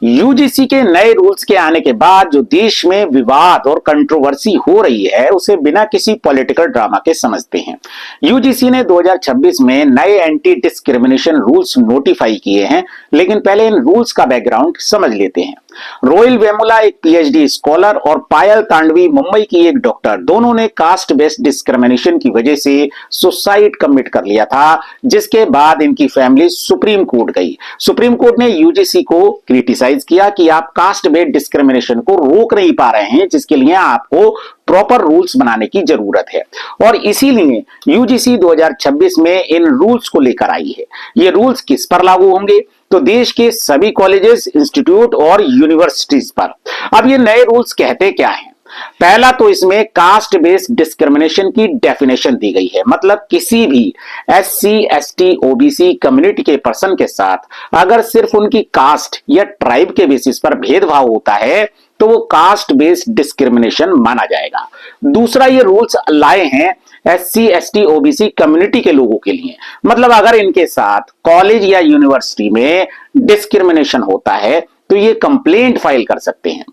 UGC के नए rules के आने के बाद जो देश में विवाद और कंट्रोवर्सी हो रही है उसे बिना किसी पॉलिटिकल ड्रामा के समझते हैं। यूजीसी ने 2026 में नए एंटी डिस्क्रिमिनेशन रूल्स नोटिफाई किए हैं, लेकिन पहले इन रूल्स का बैकग्राउंड समझ लेते हैं। रोहिल वेमुला एक पीएचडी स्कॉलर और पायल तांडवी मुंबई की एक डॉक्टर, दोनों ने कास्ट बेस्ड डिस्क्रिमिनेशन की वजह से सुसाइड कमिट कर लिया था, जिसके बाद इनकी फैमिली सुप्रीम कोर्ट गई। सुप्रीम कोर्ट ने यूजीसी को क्रिटिसाइज किया कि आप कास्ट बेस्ड डिस्क्रिमिनेशन को रोक नहीं पा रहे हैं, जिसके लिए आपको प्रॉपर रूल्स बनाने की जरूरत है। और इसीलिए यूजीसी 2026 में इन रूल्स को लेकर आई है। ये रूल्स किस पर लागू होंगे? तो देश के सभी कॉलेजेस, इंस्टीट्यूट और यूनिवर्सिटीज पर। अब ये नए रूल्स कहते क्या हैं? पहला तो इसमें कास्ट बेस्ड डिस्क्रिमिनेशन की डेफिनेशन दी गई है। मतलब किसी भी एससी, एसटी, ओबीसी कम्युनिटी के पर्सन के साथ अगर सिर्फ उनकी कास्ट या ट्राइब के बेसिस पर भेदभाव होता है तो वो कास्ट बेस्ड डिस्क्रिमिनेशन माना जाएगा। दूसरा, ये रूल्स लाए हैं एससी, एसटी, ओबीसी कम्युनिटी के लोगों के लिए। मतलब अगर इनके साथ कॉलेज या यूनिवर्सिटी में डिस्क्रिमिनेशन होता है तो ये कंप्लेंट फाइल कर सकते हैं।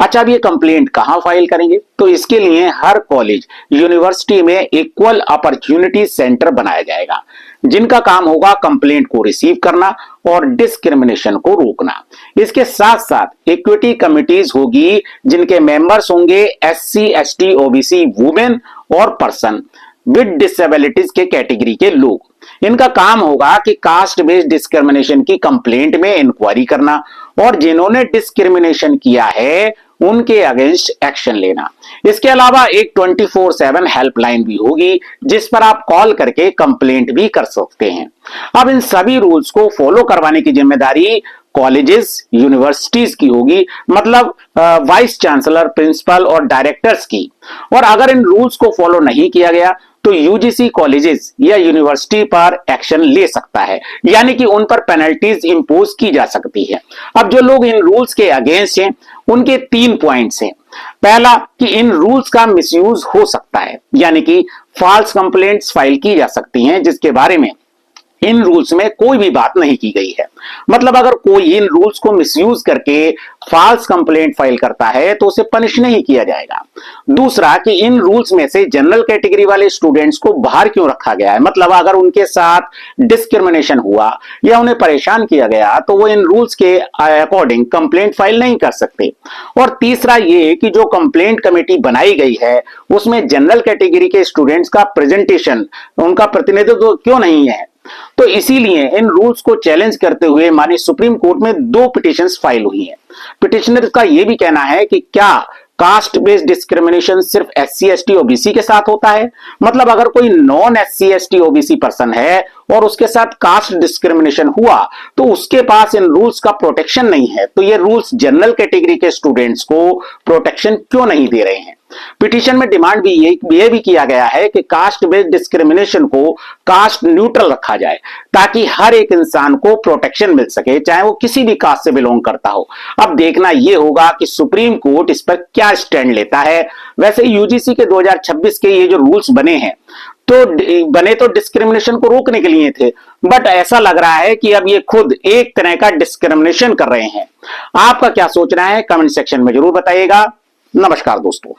अच्छा, अब ये कंप्लेंट कहां फाइल करेंगे? तो इसके लिए हर कॉलेज, यूनिवर्सिटी में इक्वल अपॉर्चुनिटी सेंटर बनाया जाएगा, जिनका काम होगा कंप्लेंट को रिसीव करना और डिस्क्रिमिनेशन को रोकना। इसके साथ साथ इक्विटी कमिटीज होगी, जिनके मेंबर्स होंगे एससी, एसटी, ओबीसी, वुमेन और पर्सन विद डिसेबिलिटीज के कैटेगरी के लोग। इनका काम होगा कि कास्ट बेस्ड डिस्क्रिमिनेशन की कंप्लेंट में इंक्वायरी करना और जिन्होंने डिस्क्रिमिनेशन किया है उनके अगेंस्ट एक्शन लेना। इसके अलावा एक 24/7 हेल्पलाइन भी होगी, जिस पर आप कॉल करके कंप्लेंट भी कर सकते हैं। अब इन सभी रूल्स को फॉलो करवाने की जिम्मेदारी कॉलेजेस, यूनिवर्सिटीज की होगी, मतलब वाइस चांसलर, प्रिंसिपल और डायरेक्टर्स की। और अगर इन रूल्स को फॉलो नहीं किया गया तो यूजीसी कॉलेजेस या यूनिवर्सिटी पर एक्शन ले सकता है, यानी कि उन पर पेनल्टीज इंपोज की जा सकती है। अब जो लोग इन रूल्स के अगेंस्ट हैं उनके 3 पॉइंट्स हैं। पहला कि इन रूल्स का मिसयूज हो सकता है, यानी कि फॉल्स कंप्लेंट्स फाइल की जा सकती हैं जिसके बारे में इन रूल्स में कोई भी बात नहीं की गई है। मतलब अगर कोई इन रूल्स को मिसयूज करके फॉल्स कंप्लेंट फाइल करता है तो उसे पनिश नहीं किया जाएगा। दूसरा कि इन रूल्स में से जनरल कैटेगरी वाले स्टूडेंट्स को बाहर क्यों रखा गया है? मतलब अगर उनके साथ डिस्क्रिमिनेशन हुआ या उन्हें परेशान किया गया तो वो इन रूल्स के अकॉर्डिंग कंप्लेंट फाइल नहीं कर सकते। और तीसरा ये कि जो कंप्लेंट कमेटी बनाई गई है उसमें जनरल कैटेगरी के स्टूडेंट्स का प्रेजेंटेशन, उनका प्रतिनिधित्व क्यों नहीं है? तो इसीलिए इन रूल्स को चैलेंज करते हुए माननीय सुप्रीम कोर्ट में 2 पिटीशंस फाइल हुई हैं। पिटिशनर का यह भी कहना है कि क्या कास्ट बेस्ड डिस्क्रिमिनेशन सिर्फ एससी, एसटी, ओबीसी के साथ होता है? मतलब अगर कोई non SC, ST, OBC person है और उसके साथ कास्ट डिस्क्रिमिनेशन हुआ तो उसके पास इन रूल्स का प्रोटेक्शन नहीं है, तो ये रूल्स जनरल कैटेगरी के स्टूडेंट्स को प्रोटेक्शन क्यों नहीं दे रहे हैं? पिटीशन में डिमांड भी ये भी किया गया है कि कास्ट बेस्ड डिस्क्रिमिनेशन को कास्ट न्यूट्रल रखा जाए, ताकि हर एक इंसान को प्रोटेक्शन मिल सके, चाहे वो किसी भी कास्ट से बिलोंग करता हो। अब देखना यह होगा कि सुप्रीम कोर्ट इस पर क्या स्टैंड लेता है। वैसे यूजीसी के 2026 के ये जो रूल्स बने तो डिस्क्रिमिनेशन को रोकने के लिए थे, बट ऐसा लग रहा है कि अब ये खुद एक तरह का डिस्क्रिमिनेशन कर रहे हैं। आपका क्या सोचना है? कमेंट सेक्शन में जरूर बताइएगा। नमस्कार दोस्तों।